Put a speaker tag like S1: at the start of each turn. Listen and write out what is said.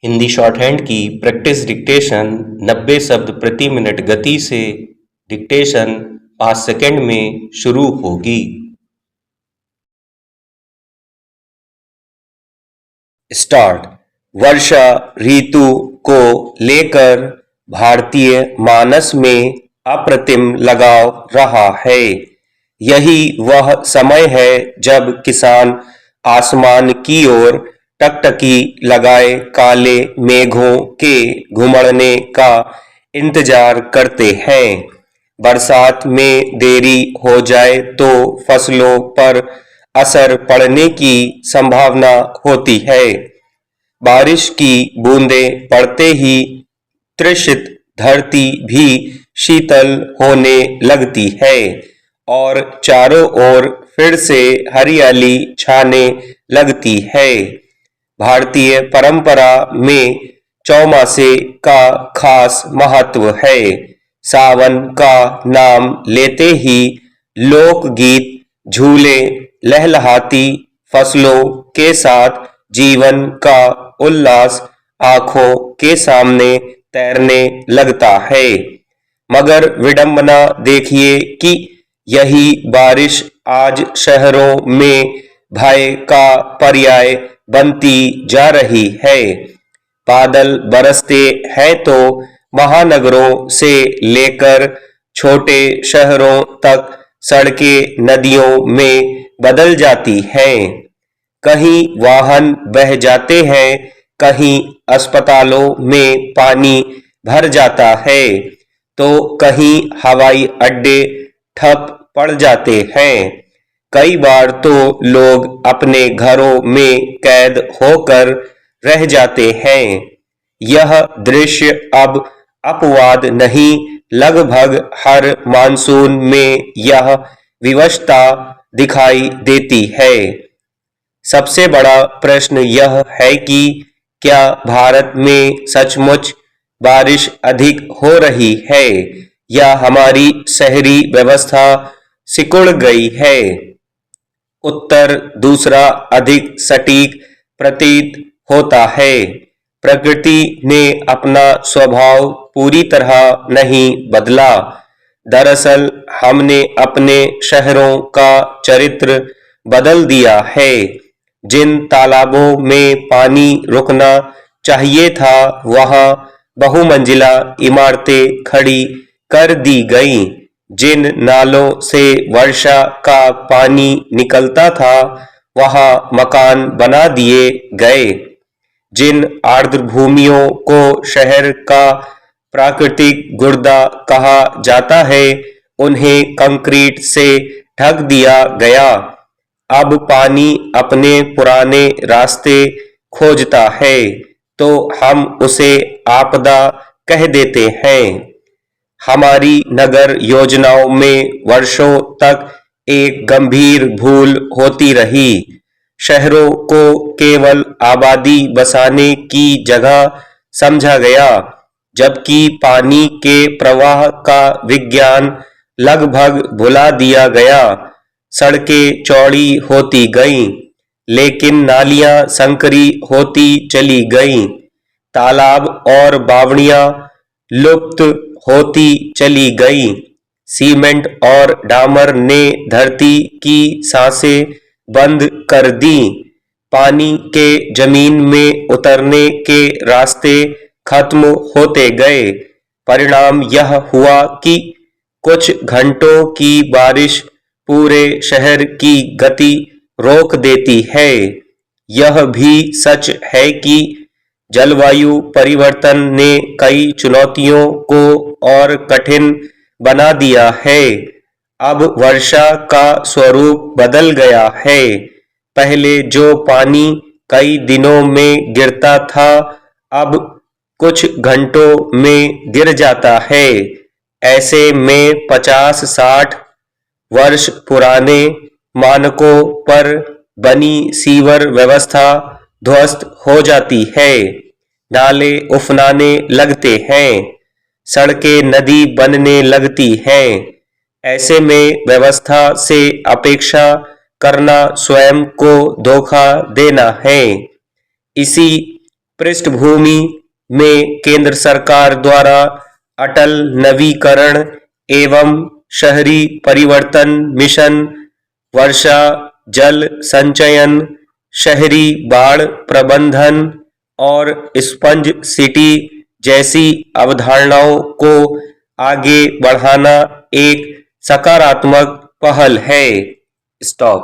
S1: Hindi shorthand की practice dictation 90 शब्द प्रति मिनट गति से डिक्टेशन 5 सेकंड में शुरू होगी। स्टार्ट। वर्षा ऋतु को लेकर भारतीय मानस में अप्रतिम लगाव रहा है। यही वह समय है जब किसान आसमान की ओर टकटकी लगाए काले मेघों के घुमड़ने का इंतजार करते हैं। बरसात में देरी हो जाए तो फसलों पर असर पड़ने की संभावना होती है। बारिश की बूंदें पड़ते ही तृषित धरती भी शीतल होने लगती है और चारों ओर फिर से हरियाली छाने लगती है। भारतीय परंपरा में चौमासे का खास महत्व है। सावन का नाम लेते ही लोकगीत, झूले, लहलहाती फसलों के साथ जीवन का उल्लास आंखों के सामने तैरने लगता है। मगर विडंबना देखिए कि यही बारिश आज शहरों में भय का पर्याय बनती जा रही है। बादल बरसते हैं तो महानगरों से लेकर छोटे शहरों तक सड़कें नदियों में बदल जाती हैं। कहीं वाहन बह जाते हैं, कहीं अस्पतालों में पानी भर जाता है, तो कहीं हवाई अड्डे ठप पड़ जाते हैं। कई बार तो लोग अपने घरों में कैद होकर रह जाते हैं। यह दृश्य अब अपवाद नहीं, लगभग हर मानसून में यह विवशता दिखाई देती है। सबसे बड़ा प्रश्न यह है कि क्या भारत में सचमुच बारिश अधिक हो रही है या हमारी शहरी व्यवस्था सिकुड़ गई है? उत्तर दूसरा अधिक सटीक प्रतीत होता है। प्रकृति ने अपना स्वभाव पूरी तरह नहीं बदला। दरअसल हमने अपने शहरों का चरित्र बदल दिया है। जिन तालाबों में पानी रुकना चाहिए था, वहां बहुमंजिला इमारतें खड़ी कर दी गईं। जिन नालों से वर्षा का पानी निकलता था, वहां मकान बना दिए गए। जिन आर्द्र भूमियों को शहर का प्राकृतिक गुर्दा कहा जाता है, उन्हें कंक्रीट से ढक दिया गया। अब पानी अपने पुराने रास्ते खोजता है तो हम उसे आपदा कह देते हैं। हमारी नगर योजनाओं में वर्षों तक एक गंभीर भूल होती रही। शहरों को केवल आबादी बसाने की जगह समझा गया, जबकि पानी के प्रवाह का विज्ञान लगभग भुला दिया गया। सड़कें चौड़ी होती गईं, लेकिन नालियां संकरी होती चली गईं। तालाब और बावड़ियां लुप्त होती चली गईं। सीमेंट और डामर ने धरती की सांसें बंद कर दी। पानी के जमीन में उतरने के रास्ते खत्म होते गए। परिणाम यह हुआ कि कुछ घंटों की बारिश पूरे शहर की गति रोक देती है। यह भी सच है कि जलवायु परिवर्तन ने कई चुनौतियों को और कठिन बना दिया है। अब वर्षा का स्वरूप बदल गया है। पहले जो पानी कई दिनों में गिरता था, अब कुछ घंटों में गिर जाता है। ऐसे में 50-60 वर्ष पुराने मानकों पर बनी सीवर व्यवस्था ध्वस्त हो जाती है। नाले उफनाने लगते हैं, सड़कें नदी बनने लगती हैं। ऐसे में व्यवस्था से अपेक्षा करना स्वयं को धोखा देना है। इसी पृष्ठभूमि में केंद्र सरकार द्वारा अटल नवीकरण एवं शहरी परिवर्तन मिशन, वर्षा जल संचयन, शहरी बाढ़ प्रबंधन और स्पंज सिटी जैसी अवधारणाओं को आगे बढ़ाना एक सकारात्मक पहल है। स्टॉप।